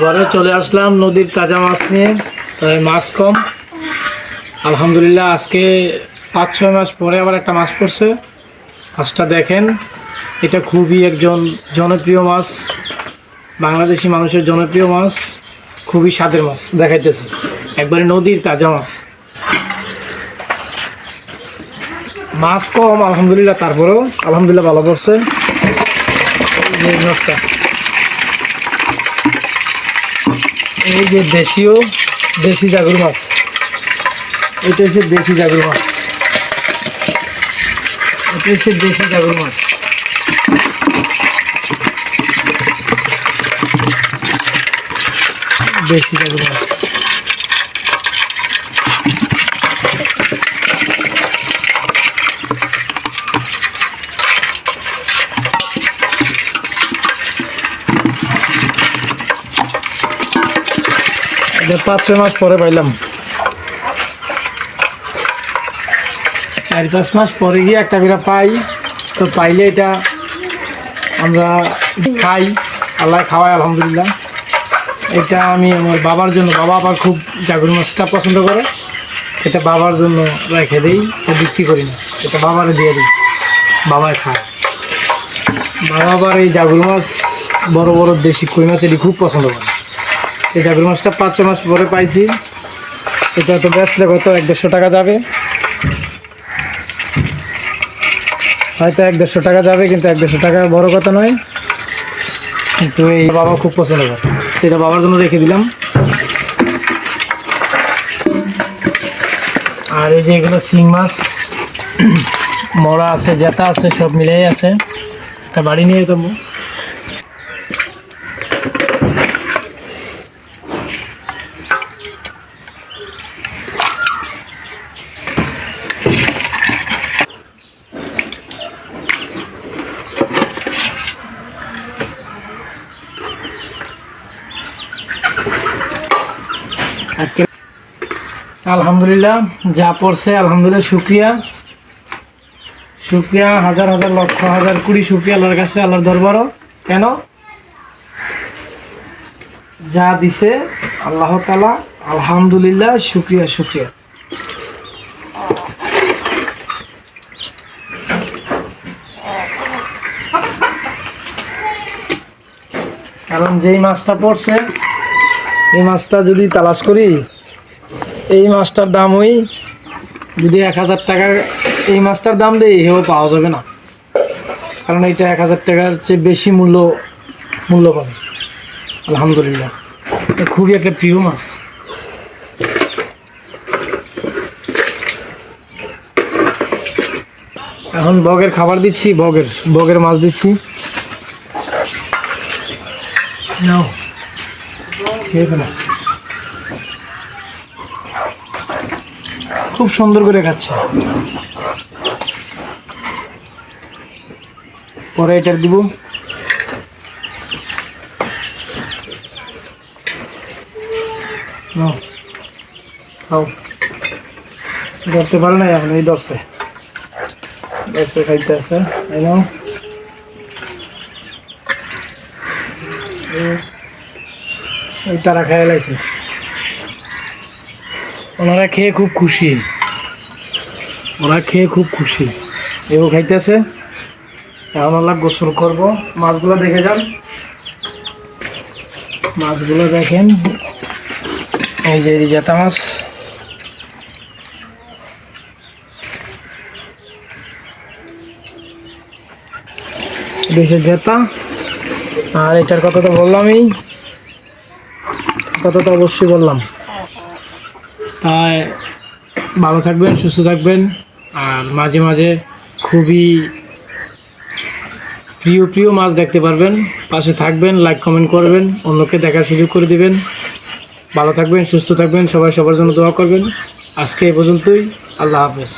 ঘরে চলে আসলাম নদীর তাজা মাছ নিয়ে। তাই মাছ কম, আলহামদুলিল্লাহ। আজকে 5-6 মাস পরে আবার একটা মাছ পড়ছে। মাছটা দেখেন, এটা খুবই একজন জনপ্রিয় মাছ, বাংলাদেশি মানুষের জনপ্রিয় মাছ, খুবই স্বাদের মাছ। দেখাইতেছি একবারে নদীর তাজা মাছ। মাছ কম আলহামদুলিল্লাহ, তারপরেও আলহামদুলিল্লাহ ভালো পড়ছে। এই মাছটা, এই যে দেশি জাগুর মাছ, এটা হচ্ছে দেশি জাগুর মাছ, এটা হচ্ছে দেশি জাগুর মাছ। দেশি জাগুর মাছ, এটা 5-6 মাস পরে পাইলাম। 4-5 মাস পরে গিয়ে একটা করে পাই। তো পাইলে এটা আমরা খাই, আল্লাহ খাওয়াই আলহামদুলিল্লাহ। এটা আমি আমার বাবার জন্য, বাবা আবার খুব জাগুর মাছটা পছন্দ করে, এটা বাবার জন্য রেখে দিই, এটা বিক্রি করি না, এটা বাবারে দিয়ে দিই, বাবাই খায়। বাবা আবার এই জাগুর মাছ, বড় বড় দেশি কই মাছ এটি খুব পছন্দ করে। এই জাগুর মাছটা 5-6 মাস পরে পাইছি। এটা তো বেচলে কত 100-150 টাকা যাবে, হয়তো 100-150 টাকা যাবে, কিন্তু 150 টাকা বড় কথা নয়। কিন্তু এই বাবা খুব পছন্দ করে, এটা বাবার জন্য রেখে দিলাম। আর এই যে এগুলো শিং মাছ, মরা আছে, জেতা আছে, সব মিলেই আছে। একটা বাড়ি নিয়ে যেতাম। আলহামদুলিল্লাহ যা পড়ছে আলহামদুলিল্লাহ, শুক্রিয়া শুক্রিয়া, হাজার হাজার লক্ষ হাজার কোটি শুক্রিয়া আল্লাহর কাছে, আল্লাহর দরবারও। কেন? যা দিছে আল্লাহ তাআলা, আলহামদুলিল্লাহ, শুক্রিয়া শুক্রিয়া। কারণ যেই মাছটা পড়ছে, এই মাছটা যদি তালাশ করি, এই মাছটার দাম ওই যদি 1000 টাকা এই মাছটার দাম দেয়, এও পাওয়া যাবে না। কারণ এইটা 1000 টাকার চেয়ে বেশি মূল্যবান। আলহামদুলিল্লাহ, খুবই একটা প্রিয় মাছ। এখন বগের খাবার দিচ্ছি, বগের মাছ দিচ্ছি। নাও খেয়ে ফেলো। খুব সুন্দর করে খাচ্ছে। পরে এটার দিব। খাও, ধরতে পারে না এখন, এই ধরছে খাইতে আছে। তারা খেয়ে লাইছে, ওনারা খেয়ে খুব খুশি, এও খাইতেছে। এখন আল্লাহ গোসল করব। মাছগুলো দেখে যান, মাছগুলো দেখেন। এই যে জেতা মাছ, দেশের জেতা। আর এটার কথা তো বললামই, কথা তো অবশ্যই বললাম। তাই ভালো থাকবেন, সুস্থ থাকবেন। আর মাঝে মাঝে খুবই প্রিয় মাছ দেখতে পারবেন। পাশে থাকবেন, লাইক কমেন্ট করবেন, অন্যকে দেখার সুযোগ করে দিবেন। ভালো থাকবেন, সুস্থ থাকবেন, সবাই সবার জন্য দোয়া করবেন। আজকে এই পর্যন্তই, আল্লাহ হাফেজ।